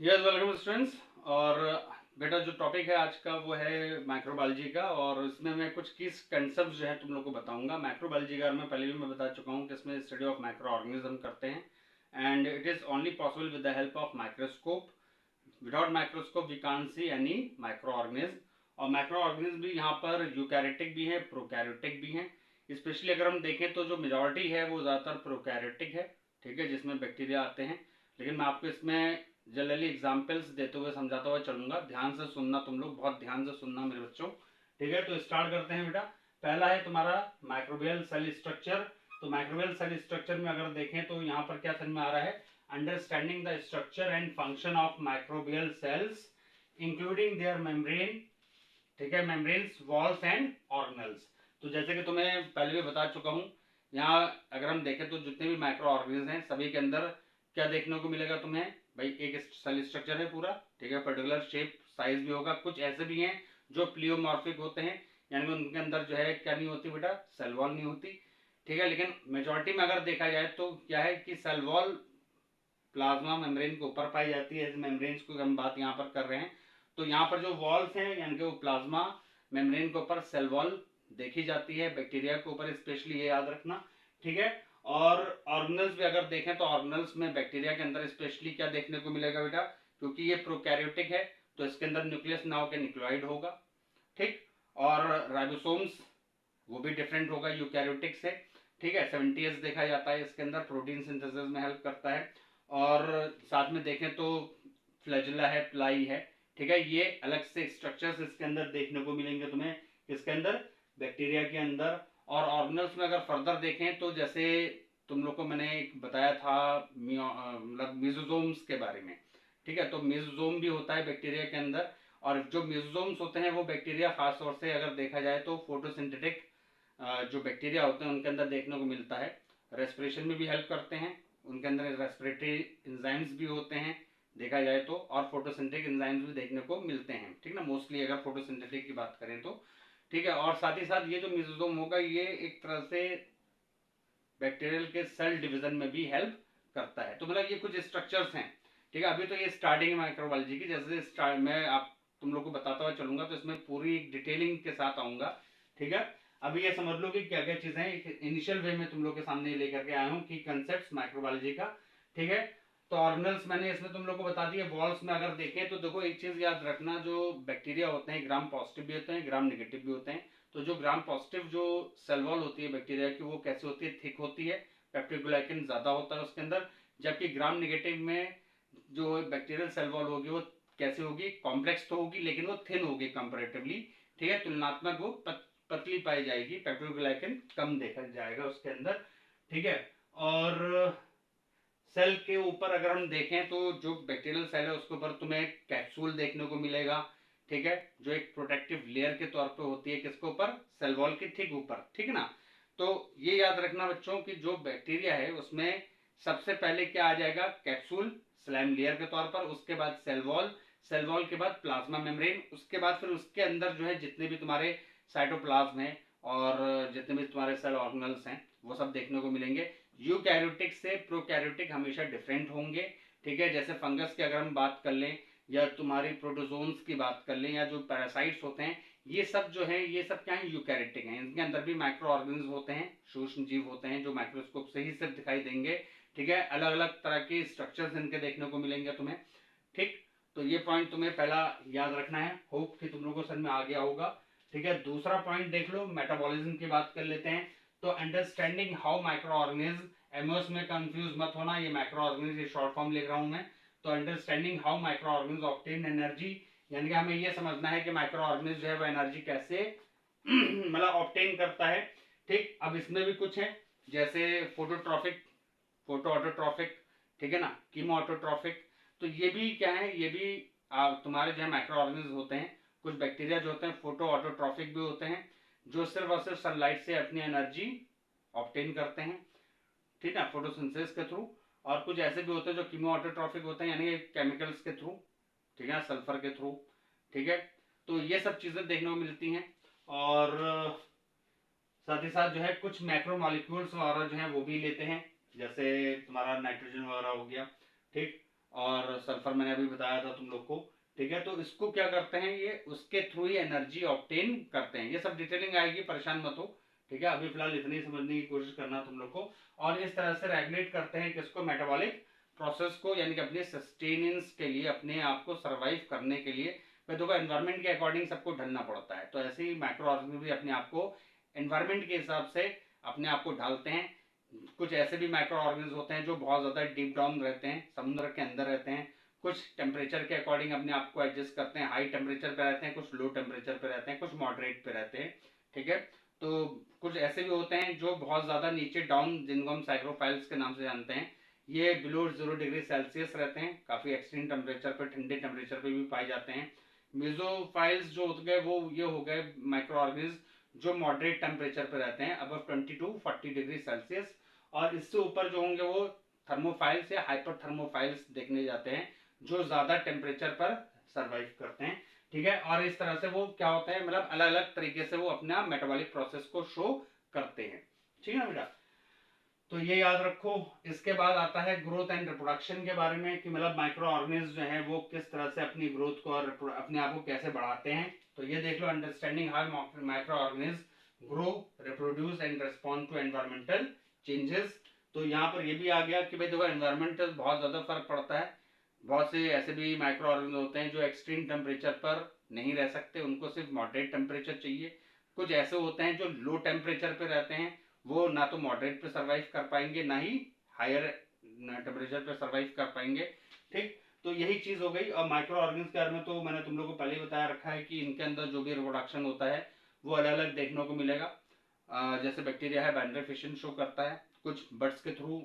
Yes welcome students. और बेटा जो टॉपिक है आज का वो है माइक्रोबायोलॉजी का, और इसमें मैं कुछ कीज कंसेप्ट जो है तुम लोग को बताऊंगा। माइक्रोबायोलॉजी का मैं पहले भी मैं बता चुका हूँ कि इसमें स्टडी ऑफ माइक्रो ऑर्गेनिज्म करते हैं and it is only possible with the help of microscope. Without microscope we can't see any micro organism. और माइक्रो ऑर्गेनिज्म भी यहाँ पर यूकैरियोटिक भी है, प्रोकैरियोटिक भी है। स्पेशली अगर हम देखें तो जो मेजॉरिटी है वो ज़्यादातर प्रोकैरियोटिक है, ठीक है, जिसमें बैक्टीरिया आते हैं। लेकिन मैं आपको इसमें जनरली एग्जाम्पल्स देते हुए समझाता हुआ चलूंगा। ध्यान से सुनना, तुम लोग बहुत ध्यान से सुनना मेरे बच्चों, ठीक है। तो स्टार्ट करते हैं बेटा। पहला है तुम्हारा माइक्रोबियल सेल स्ट्रक्चर। तो माइक्रोबियल सेल स्ट्रक्चर में अगर देखें तो यहाँ पर क्या समझ में आ रहा है, understanding the structure and function of microbial cells including their membrane, ठीक है, मेम्ब्रेन्स, वॉल्स एंड ऑर्गेनल्स। तो जैसे कि तुम्हें पहले भी बता चुका हूँ, यहाँ अगर हम देखें तो जितने भी माइक्रो ऑर्गेनिज्म हैं सभी के अंदर क्या देखने को मिलेगा तुम्हें भाई, एक सेल स्ट्रक्चर है पूरा, ठीक है, पर्टिकुलर शेप साइज भी होगा। कुछ ऐसे भी हैं जो प्लियोमॉर्फिक होते हैं, यानी कि उनके अंदर जो है क्या नहीं होती बेटा, सेल वॉल नहीं होती, ठीक है। लेकिन मेजोरिटी में अगर देखा जाए तो क्या है कि सेल वॉल प्लाज्मा मेम्ब्रेन के ऊपर पाई जाती है। मेम्ब्रेन्स की हम बात यहाँ पर कर रहे हैं, तो यहाँ पर जो वॉल्स हैं यानी कि वो प्लाज्मा मेम्ब्रेन के ऊपर सेल वॉल देखी जाती है, बैक्टीरिया के ऊपर स्पेशली, ये याद रखना, ठीक है। और ऑर्गेनल्स भी अगर देखें तो ऑर्गेनल्स में बैक्टीरिया के अंदर स्पेशली क्या देखने को मिलेगा बेटा, क्योंकि ये प्रोकैरियोटिक है तो इसके अंदर न्यूक्लियस ना होकर न्यूक्लियोइड होगा, ठीक। और राइबोसोम्स वो भी डिफरेंट होगा यूकैरियोटिक से, ठीक है। 70s देखा जाता है इसके अंदर, प्रोटीन सिंथेसिस में हेल्प करता है। और साथ में देखें तो फ्लैजिला है, प्लाई है, ठीक है। ये अलग से स्ट्रक्चर्स इसके अंदर देखने को मिलेंगे तुम्हें, इसके अंदर बैक्टीरिया के अंदर। और ऑर्गेनल्स में अगर फर्दर देखें तो जैसे तुम लोग को मैंने एक बताया था मतलब मिजोजोम्स के बारे में, ठीक है। तो मिजोजोम भी होता है बैक्टीरिया के अंदर, और जो मिजोजोम्स होते हैं वो बैक्टीरिया खासतौर से अगर देखा जाए तो फोटोसिंथेटिक जो बैक्टीरिया होते हैं उनके अंदर देखने को मिलता है। रेस्पिरेशन में भी हेल्प करते हैं, उनके अंदर रेस्पिरेटरी एंजाइम्स भी होते हैं देखा जाए तो, और फोटोसिंथेटिक एंजाइम्स भी देखने को मिलते हैं, ठीक ना, मोस्टली अगर फोटोसिंथेटिक की बात करें तो, ठीक है। और साथ ही साथ ये जो मिजोजोम होगा ये एक तरह से बैक्टीरियल के सेल डिवीजन में भी हेल्प करता है। तो मतलब ये कुछ स्ट्रक्चर्स हैं, ठीक है। अभी तो ये स्टार्टिंग माइक्रोबायोलॉजी की, जैसे मैं आप तुम लोग को बताता हुआ चलूंगा तो इसमें पूरी डिटेलिंग के साथ आऊंगा, ठीक है। अभी ये समझ लो कि क्या क्या चीजें हैं, इनिशियल वे में तुम लोग के सामने लेकर के आया हूँ कि कंसेप्ट माइक्रोबायोलॉजी का, ठीक है। तो ऑर्गेनल्स मैंने इसमें तुम लोग को बता दिया। वॉल्स में अगर देखें तो देखो एक चीज याद रखना, जो बैक्टीरिया होते हैं ग्राम पॉजिटिव भी होते हैं, ग्राम नेगेटिव भी होते हैं। तो जो ग्राम पॉजिटिव जो सेल वॉल होती है बैक्टीरिया की वो कैसे होती है, थिक होती है, पेप्टिकोग्लाइकिन ज्यादा होता है उसके अंदर। जबकि ग्राम नेगेटिव में जो बैक्टीरियल सेल वॉल होगी वो कैसे होगी, कॉम्प्लेक्स तो होगी लेकिन वो थिन होगी कंपेरेटिवली, ठीक है, तुलनात्मक वो पतली पाई जाएगी, पेप्टिकोग्लाइकिन कम देखा जाएगा उसके अंदर, ठीक है। और सेल के ऊपर अगर हम देखें तो जो बैक्टीरियल सेल है उसके ऊपर तुम्हें कैप्सूल देखने को मिलेगा, ठीक है, जो एक प्रोटेक्टिव लेयर के तौर पे होती है किसके ऊपर, सेल वॉल के ठीक ऊपर, ठीक है ना। तो ये याद रखना बच्चों कि जो बैक्टीरिया है उसमें सबसे पहले क्या आ जाएगा, कैप्सूल स्लाइम लेयर के तौर पर, उसके बाद सेल वॉल, सेल वॉल के बाद प्लाज्मा मेम्ब्रेन, उसके बाद फिर उसके अंदर जो है जितने भी तुम्हारे साइटोप्लाज्म है और जितने भी तुम्हारे सेल ऑर्गेनल्स हैं वो सब देखने को मिलेंगे। यूकैरियोटिक से प्रोकैरियोटिक हमेशा डिफरेंट होंगे, ठीक है। जैसे फंगस की अगर हम बात कर लें या तुम्हारी प्रोटोजोन्स की बात कर लें या जो पैरासाइट्स होते हैं, ये सब जो है ये सब क्या है, यूकैरियोटिक हैं। इनके अंदर भी माइक्रो ऑर्गेनिज्म होते हैं, सूक्ष्म जीव होते हैं जो माइक्रोस्कोप से ही सिर्फ दिखाई देंगे, ठीक है। अलग अलग तरह के स्ट्रक्चर्स इनके देखने को मिलेंगे तुम्हें, ठीक। तो ये पॉइंट तुम्हें पहला याद रखना है, होप कि तुम लोगों को समझ में आ गया होगा, ठीक है। दूसरा पॉइंट देख लो, मेटाबॉलिज्म की बात कर लेते हैं। तो understanding how micro organism, MOS में कंफ्यूज मत होना, ये माइक्रो ऑर्गेनिज्म ये शॉर्ट फॉर्म लिख रहा हूं मैं। तो understanding how micro organism obtain energy, यानी कि हमें ये समझना है कि माइक्रो ऑर्गेनिज्म जो है वो एनर्जी कैसे मतलब ऑब्टेन करता है, ठीक। अब इसमें भी कुछ है जैसे फोटोट्रॉफिक, फोटो ऑटोट्रॉफिक, ठीक है ना, कीमो ऑटोट्रॉफिक। तो ये भी क्या है, ये भी तुम्हारे जो है माइक्रो ऑर्गेनिज्म होते हैं। कुछ बैक्टीरिया जो होते हैं फोटो ऑटोट्रॉफिक भी होते हैं, जो सिर्फ और सिर्फ सनलाइट से अपनी एनर्जी ऑब्टेन करते हैं, ठीक है, फोटोसिंथेसिस के थ्रू। और कुछ ऐसे भी होते हैं जो कीमो ऑटोट्रॉफिक होते हैं, यानी केमिकल्स के थ्रू, ठीक है, सल्फर के थ्रू, ठीक है। तो ये सब चीजें देखने को मिलती हैं। और साथ ही साथ जो है कुछ मैक्रो मॉलिक्यूल्स वगैरह जो है वो भी लेते हैं, जैसे तुम्हारा नाइट्रोजन वगैरह हो गया, ठीक। और सल्फर मैंने अभी बताया था तुम लोग को। ठीक है, तो इसको क्या करते हैं, ये उसके थ्रू ही एनर्जी ऑब्टेन करते हैं। ये सब डिटेलिंग आएगी, परेशान मत हो। ठीक है, अभी फिलहाल इतनी समझने की कोशिश करना तुम लोग को। और इस तरह से रेगुलेट करते हैं किसको, मेटाबॉलिक प्रोसेस को, यानी कि अपने सस्टेनेंस के लिए, अपने आप को सर्वाइव करने के लिए मैं देखो एनवायरमेंट के अकॉर्डिंग सबको ढलना पड़ता है। तो ऐसे ही माइक्रो ऑर्गेनिज्म भी अपने आप को एनवायरमेंट के हिसाब से अपने आप को ढालते हैं। कुछ ऐसे भी माइक्रो ऑर्गेनिज्म होते हैं जो बहुत ज़्यादा डीप डाउन रहते हैं, समुद्र के अंदर रहते हैं। कुछ टेम्परेचर के अकॉर्डिंग अपने आप को एडजस्ट करते हैं, हाई टेम्परेचर पे रहते हैं, कुछ लो टेम्परेचर पे रहते हैं, कुछ मॉडरेट पे रहते हैं। ठीक है, तो कुछ ऐसे भी होते हैं जो बहुत ज़्यादा नीचे डाउन, जिनको हम साइक्रोफाइल्स के नाम से जानते हैं। ये बिलो 0 डिग्री सेल्सियस रहते हैं, काफ़ी एक्सट्रीम टेम्परेचर पर, ठंडे टेम्परेचर पर भी पाए जाते हैं। मेसोफाइल्स जो हो गए वो ये हो गए माइक्रो ऑर्गेनिज्म जो मॉडरेट टेम्परेचर पर रहते हैं, अबव 20 to 40 डिग्री सेल्सियस। और इससे ऊपर जो होंगे वो थर्मोफाइल्स या हाइपर थर्मोफाइल्स देखने जाते हैं, जो ज्यादा टेम्परेचर पर सरवाइव करते हैं। ठीक है, और इस तरह से वो क्या होता है, मतलब अलग अलग तरीके से वो अपना मेटाबॉलिक प्रोसेस को शो करते हैं। ठीक है ना बेटा, तो ये याद रखो। इसके बाद आता है ग्रोथ एंड रिप्रोडक्शन के बारे में, कि मतलब माइक्रो ऑर्गेनिज्म जो है वो किस तरह से अपनी ग्रोथ को और अपने आप को कैसे बढ़ाते हैं। तो ये देख लो, understanding how microorganism grow, reproduce and respond to environmental changes. तो यहाँ पर ये भी आ गया कि भाई देखो एनवायरमेंटल बहुत ज्यादा फर्क पड़ता है। बहुत से ऐसे भी माइक्रो ऑर्गेनिज्म होते हैं जो एक्सट्रीम टेम्परेचर पर नहीं रह सकते, उनको सिर्फ मॉडरेट टेम्परेचर चाहिए। कुछ ऐसे होते हैं जो लो टेम्परेचर पे रहते हैं, वो ना तो मॉडरेट पे सरवाइव कर पाएंगे ना ही हायर टेम्परेचर पे सरवाइव कर पाएंगे। ठीक, तो यही चीज हो गई। और माइक्रो ऑर्गेनिज्म के बारे में तो मैंने तुम लोगों को पहले ही बताया रखा है कि इनके अंदर जो भी रिप्रोडक्शन होता है वो अलग अलग देखने को मिलेगा। जैसे बैक्टीरिया है, बाइनरी फिशन शो करता है, कुछ बर्ड्स के थ्रू,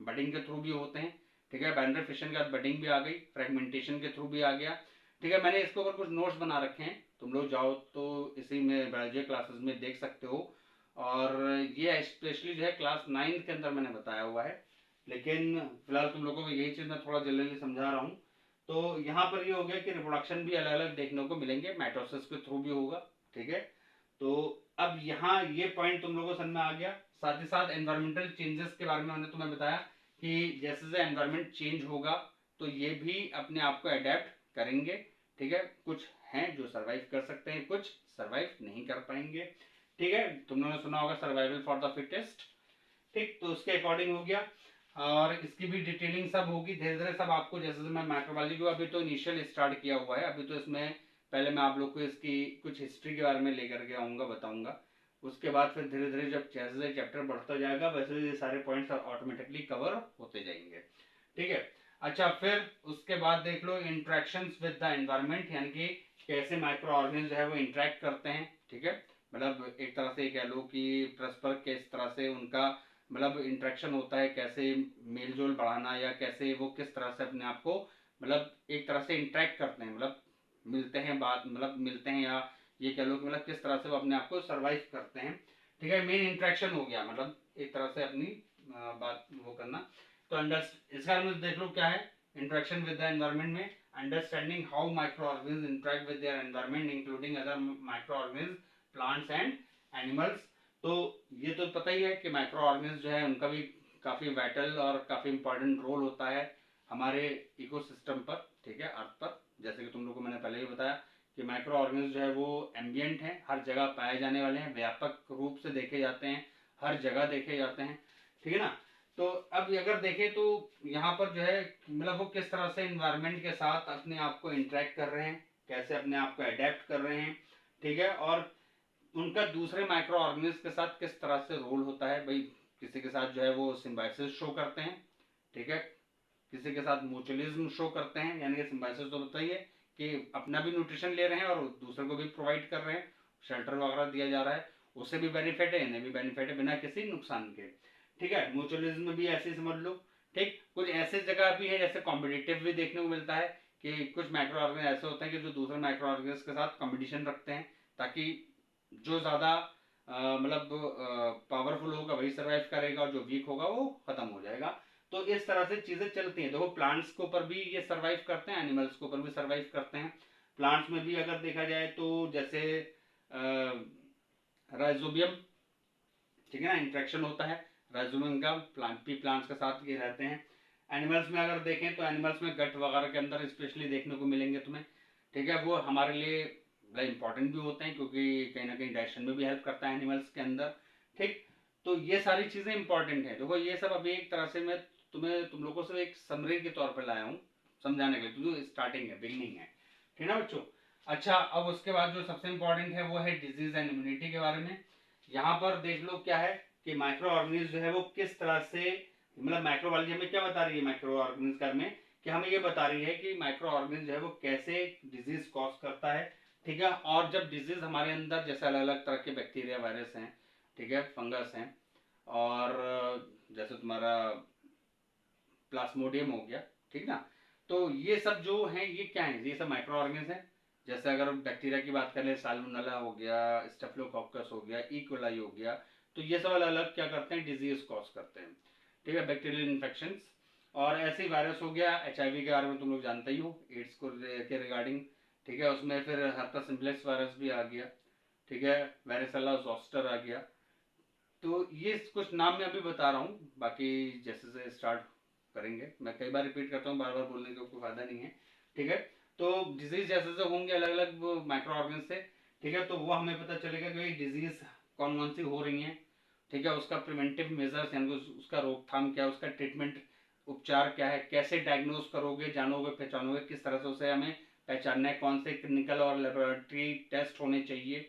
बडिंग के थ्रू भी होते हैं। ठीक है, बाइनरी फिशन के बाद बडिंग भी आ गई, फ्रेगमेंटेशन के थ्रू भी आ गया। ठीक है, मैंने इसके ऊपर कुछ नोट्स बना रखे हैं, तुम लोग जाओ तो इसी में बायोलॉजी क्लासेस में देख सकते हो। और ये स्पेशली जो है क्लास 9 के अंदर मैंने बताया हुआ है, लेकिन फिलहाल तुम लोगों को यही चीज़ मैं थोड़ा जल्दी समझा रहा हूँ। तो यहाँ पर ये हो गया कि रिप्रोडक्शन भी अलग अलग देखने को मिलेंगे, माइटोसिस के थ्रू भी होगा। ठीक है, तो अब यहाँ ये पॉइंट तुम लोगों को समझ में आ गया। साथ ही साथ एनवायरमेंटल चेंजेस के बारे में मैंने तुम्हें बताया कि जैसे जैसे एनवायरमेंट चेंज होगा तो ये भी अपने आप को अडेप्ट करेंगे। ठीक है, कुछ हैं जो सरवाइव कर सकते हैं, कुछ सरवाइव नहीं कर पाएंगे। ठीक है, तुम लोगों ने सुना होगा सर्वाइवल फॉर द फिटेस्ट। ठीक, तो उसके अकॉर्डिंग हो गया। और इसकी भी डिटेलिंग सब होगी धीरे धीरे, सब आपको जैसे मैं माइक्रोबायोलॉजी को अभी तो इनिशियल स्टार्ट किया हुआ है, अभी तो इसमें पहले मैं आप लोग को इसकी कुछ हिस्ट्री के बारे में लेकर के आऊँगा, बताऊँगा। उसके बाद फिर धीरे धीरे जब जैसे चैप्टर बढ़ता जाएगा वैसे ये सारे पॉइंट्स ऑटोमेटिकली कवर होते जाएंगे। ठीक है, अच्छा फिर उसके बाद देख लो इंट्रैक्शंस विद द एनवायरनमेंट, यानी कि कैसे माइक्रो ऑर्गेनिज्म जो है वो इंटरेक्ट करते हैं। ठीक है, मतलब एक तरह से कह लो कि परस्पर किस तरह से उनका मतलब इंटरेक्शन होता है, कैसे मेल जोल बढ़ाना, या कैसे वो किस तरह से अपने आप को मतलब एक तरह से इंटरेक्ट करते हैं, मतलब मिलते हैं, बात मतलब मिलते हैं, या ये कह लो कि मतलब किस तरह से वो अपने आप को सर्वाइव करते हैं। ठीक है, मेन इंटरेक्शन हो गया, मतलब एक तरह से अपनी बात वो करना। तो अंडर इसका मतलब देख लो क्या है इंटरेक्शन विद द एनवायरनमेंट में, understanding how micro organism interact with their environment including other micro organism, plants and animals. तो ये तो पता ही है कि माइक्रो ऑर्गेनिज्म जो है उनका भी काफ़ी वाइटल और काफ़ी इंपॉर्टेंट रोल होता है हमारे इकोसिस्टम पर। ठीक है, अर्थ पर, जैसे कि तुम लोगों को मैंने पहले ही बताया कि माइक्रो ऑर्गेनिज्म जो है वो एम्बियंट है, हर जगह पाए जाने वाले हैं, व्यापक रूप से देखे जाते हैं, हर जगह देखे जाते हैं। ठीक है ना, तो अब अगर देखें तो यहाँ पर जो है मतलब वो किस तरह से इन्वायरमेंट के साथ अपने आप को इंटरेक्ट कर रहे हैं, कैसे अपने आप को अडेप्ट कर रहे हैं। ठीक है, और उनका दूसरे माइक्रो ऑर्गेनिज्म के साथ किस तरह से रोल होता है। भाई किसी के साथ जो है वो सिम्बायोसिस शो करते हैं। ठीक है, किसी के साथ म्यूचुअलिज्म शो करते हैं, यानी कि सिम्बायोसिस तो बताइए कि अपना भी न्यूट्रिशन ले रहे हैं और दूसरे को भी प्रोवाइड कर रहे हैं, शेल्टर वगैरह दिया जा रहा है, उससे भी बेनिफिट है, इन्हें भी बेनिफिट है, बिना किसी नुकसान के। ठीक है, म्यूचुअलिज्म भी ऐसे समझ लो। ठीक, कुछ ऐसे जगह भी है जैसे कॉम्पिटिटिव भी देखने को मिलता है कि कुछ माइक्रो ऑर्गेनिज्म ऐसे होते हैं कि जो दूसरे माइक्रो ऑर्गेनिज्म के साथ कंपटीशन रखते हैं, ताकि जो ज़्यादा मतलब पावरफुल होगा वही सर्वाइव करेगा और जो वीक होगा वो खत्म हो जाएगा। तो इस तरह से चीज़ें चलती हैं। देखो प्लांट्स के ऊपर भी ये सर्वाइव करते हैं, एनिमल्स के ऊपर भी सर्वाइव करते हैं। प्लांट्स में भी अगर देखा जाए तो जैसे राइजोबियम, ठीक है ना, इंट्रैक्शन होता है राइजोबियम का प्लांट, पी प्लांट्स के साथ ये रहते हैं। एनिमल्स में अगर देखें तो एनिमल्स में गट वगैरह के अंदर स्पेशली देखने को मिलेंगे तुम्हें, ठीक है। वो हमारे लिए बड़ा इंपॉर्टेंट भी होते हैं क्योंकि कहीं ना कहीं डाइजेशन में भी हेल्प करता है एनिमल्स के अंदर, ठीक। तो ये सारी चीजें इंपॉर्टेंट है। देखो ये सब अभी एक तरह से मैं तुम लोगों से एक समरी के तौर पर लाया हूँ समझाने के लिए, क्योंकि स्टार्टिंग है, बिगनिंग है, ठीक है ना बच्चों। अच्छा, अब उसके बाद जो सबसे इंपॉर्टेंट है वो है डिजीज एंड इम्यूनिटी के बारे में। यहाँ पर देख लो क्या है कि माइक्रो ऑर्गेनिज्म जो है वो किस तरह से, मतलब माइक्रोबायोलॉजी हमें क्या बता रही है माइक्रो ऑर्गेनिज्म में, कि हमें ये बता रही है कि माइक्रो ऑर्गेनिज्म जो है वो कैसे डिजीज कॉज करता है, ठीक है। और जब डिजीज हमारे अंदर, जैसे अलग अलग तरह के बैक्टीरिया, वायरस हैं, ठीक है, फंगस हैं, और जैसे तुम्हारा प्लाज्मोडियम हो गया, ठीक ना। तो ये सब जो है ये क्या है, ये सब माइक्रो ऑर्गेनिज्म है। जैसे अगर बैक्टीरिया की बात करें, साल्मोनेला हो गया, स्टेफिलोकोकस हो गया, ई कोलाई हो गया, तो ये सब अलग अलग क्या करते हैं, डिजीज कॉज करते हैं, ठीक है, बैक्टीरियल इन्फेक्शन। और ऐसे ही वायरस हो गया, HIV के बारे में तुम लोग जानते ही हो, एड्स को के रिगार्डिंग, ठीक है। उसमें फिर हर्पस सिम्प्लेक्स वायरस भी आ गया, ठीक है, वेरिसेला जोस्टर आ गया। तो ये कुछ नाम मैं अभी बता रहा हूँ, बाकी जैसे से स्टार्ट करेंगे, मैं कई बार रिपीट करता हूँ, बार बार बोलने का कोई फायदा नहीं है, ठीक है। तो डिजीज जैसे जैसे होंगे अलग अलग माइक्रो ऑर्गन से, ठीक है, तो वो हमें पता चलेगा कि डिजीज कौन कौन सी हो रही है, ठीक है। उसका प्रिवेंटिव मेजर्स यानी उसका रोकथाम क्या है, उसका ट्रीटमेंट उपचार क्या है, कैसे डायग्नोज करोगे, जानोगे, पहचानोगे, किस तरह से उसे हमें पहचानना है, कौन से क्लिनिकल और लेबोरेटरी टेस्ट होने चाहिए,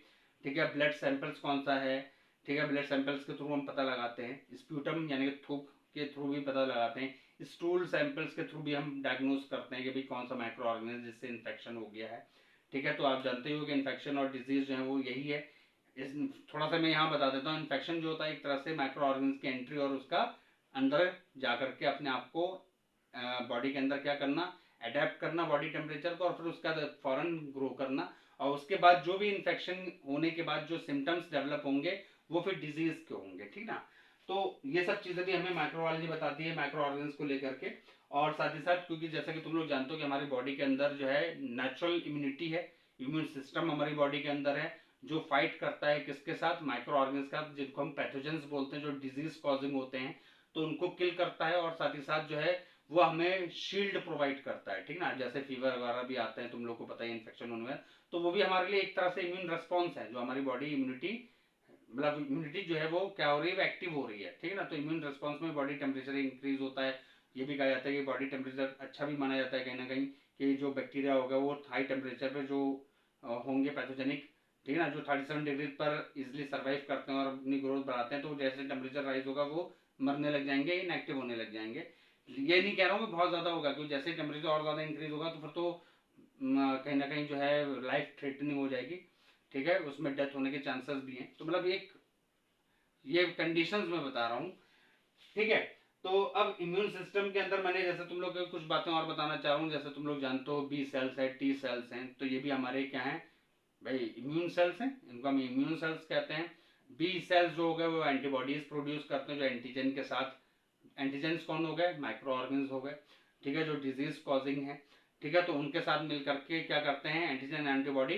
ठीक है। ब्लड सैंपल्स कौन सा है, ठीक है, ब्लड सैंपल्स के थ्रू हम पता लगाते हैं, स्प्यूटम यानी कि थूक के थ्रू भी पता लगाते हैं, स्टूल सैंपल्स के थ्रू भी हम डायग्नोज करते हैं कि भाई कौन सा माइक्रो ऑर्गेनिज्म जिससे इन्फेक्शन हो गया है, ठीक है। तो आप जानते हो कि इन्फेक्शन और डिजीज जो है वो यही है। इस थोड़ा सा मैं यहाँ बता देता हूँ, इन्फेक्शन जो होता है एक तरह से माइक्रो ऑर्गेनिज्म की एंट्री और उसका अंदर जा करके अपने आप को बॉडी के अंदर क्या करना, अडेप्ट करना बॉडी टेम्परेचर को, और फिर उसका फौरन ग्रो करना, और उसके बाद जो भी इन्फेक्शन होने के बाद जो सिम्टम्स डेवलप होंगे वो फिर डिजीज के होंगे, ठीक ना। तो ये सब चीजें भी हमें माइक्रोबायोलॉजी बताती है माइक्रो ऑर्गेनिज्म को लेकर के। और साथ ही साथ, क्योंकि जैसा कि तुम लोग जानते हो कि हमारी बॉडी के अंदर जो है नेचुरल इम्यूनिटी है, इम्यून सिस्टम हमारी बॉडी के अंदर है, जो फाइट करता है किसके साथ, माइक्रो ऑर्गेनिज्म का, जिनको हम पैथोजेंस बोलते हैं, जो डिजीज कॉजिंग होते हैं, तो उनको किल करता है। और साथ ही साथ जो है वो हमें शील्ड प्रोवाइड करता है, ठीक ना। जैसे फीवर वगैरह भी आते हैं, तुम लोग को पता है, इन्फेक्शन होने में, तो वो भी हमारे लिए एक तरह से इम्यून रिस्पॉन्स है, जो हमारी बॉडी इम्यूनिटी, मतलब इम्यूनिटी जो है वो क्या हो रही है, एक्टिव हो रही है, ठीक है ना। तो इम्यून रिस्पॉन्स में बॉडी टेम्परेचर इंक्रीज होता है। ये भी कहा जाता है कि बॉडी टेम्परेचर अच्छा भी माना जाता है कहीं ना कहीं, कि जो बैक्टीरिया होगा वो हाई टेम्परेचर पे जो होंगे पैथोजेनिक, ठीक है ना, जो 37 डिग्री पर इजिली सर्वाइव करते हैं और अपनी ग्रोथ बढ़ाते हैं, तो जैसे टेम्परेचर राइज होगा वो मरने लग जाएंगे, इनएक्टिव होने लग जाएंगे। ये नहीं कह रहा हूँ कि बहुत ज्यादा होगा, क्योंकि जैसे टेम्परेचर और ज्यादा इंक्रीज होगा तो फिर तो कहीं ना कहीं जो है लाइफ थ्रेटनिंग हो जाएगी, ठीक है, उसमें डेथ होने के चांसेस भी हैं। तो मतलब एक ये कंडीशंस मैं बता रहा हूँ, ठीक है। तो अब इम्यून सिस्टम के अंदर मैंने जैसे तुम लोग को कुछ बातें और बताना चाह रहा हूँ। जैसे तुम लोग जानते हो बी सेल्स है, टी सेल्स हैं, तो ये भी हमारे क्या हैं भाई, इम्यून सेल्स हैं, इनको हम इम्यून सेल्स कहते हैं। बी सेल्स जो हो गए वो एंटीबॉडीज प्रोड्यूस करते हैं, जो एंटीजन के साथ, एंटीजेंस कौन हो गए, माइक्रो ऑर्गेनिज्म हो गए, ठीक है, जो डिजीज कॉजिंग है, ठीक है। तो उनके साथ मिल करके क्या करते हैं, एंटीजन एंटीबॉडी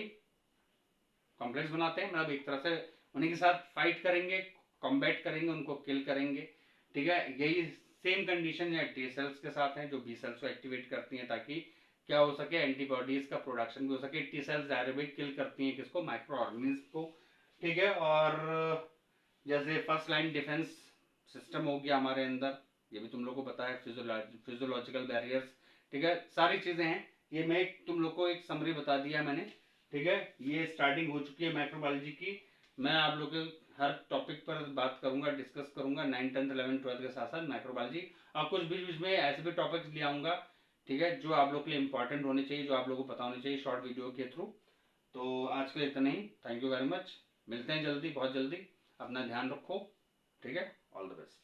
कॉम्प्लेक्स बनाते हैं, मतलब एक तरह से उन्हीं के साथ फाइट करेंगे, कॉम्बैट करेंगे, उनको किल करेंगे, ठीक है। यही सेम कंडीशन है टी सेल्स के साथ है, जो बी सेल्स को एक्टिवेट करती हैं ताकि क्या हो सके, एंटीबॉडीज का प्रोडक्शन भी हो सके। टी सेल्स डायरेक्ट किल करती हैं किसको, माइक्रो ऑर्गेनिज्म को, ठीक है। और जैसे फर्स्ट लाइन डिफेंस सिस्टम हो गया हमारे अंदर, ये भी तुम लोग को पता है, फिजियोलॉजिकल बैरियर्स, ठीक है, सारी चीजें हैं। ये मैं तुम लोग को एक समरी बता दिया मैंने, ठीक है। ये स्टार्टिंग हो चुकी है माइक्रोबायोलॉजी की। मैं आप लोग के हर टॉपिक पर बात करूंगा, डिस्कस करूंगा, 9th 10th 11th 12th के साथ साथ माइक्रोबायोलॉजी, और कुछ बीच बीच में ऐसे भी टॉपिक्स ले आऊंगा, ठीक है, जो आप लोग के लिए इंपॉर्टेंट होने चाहिए, जो आप लोग को पता होने चाहिए शॉर्ट वीडियो के थ्रू। तो आज के लिए इतना ही, थैंक यू वेरी मच, मिलते हैं जल्दी, बहुत जल्दी, अपना ध्यान रखो, ठीक है, ऑल द बेस्ट।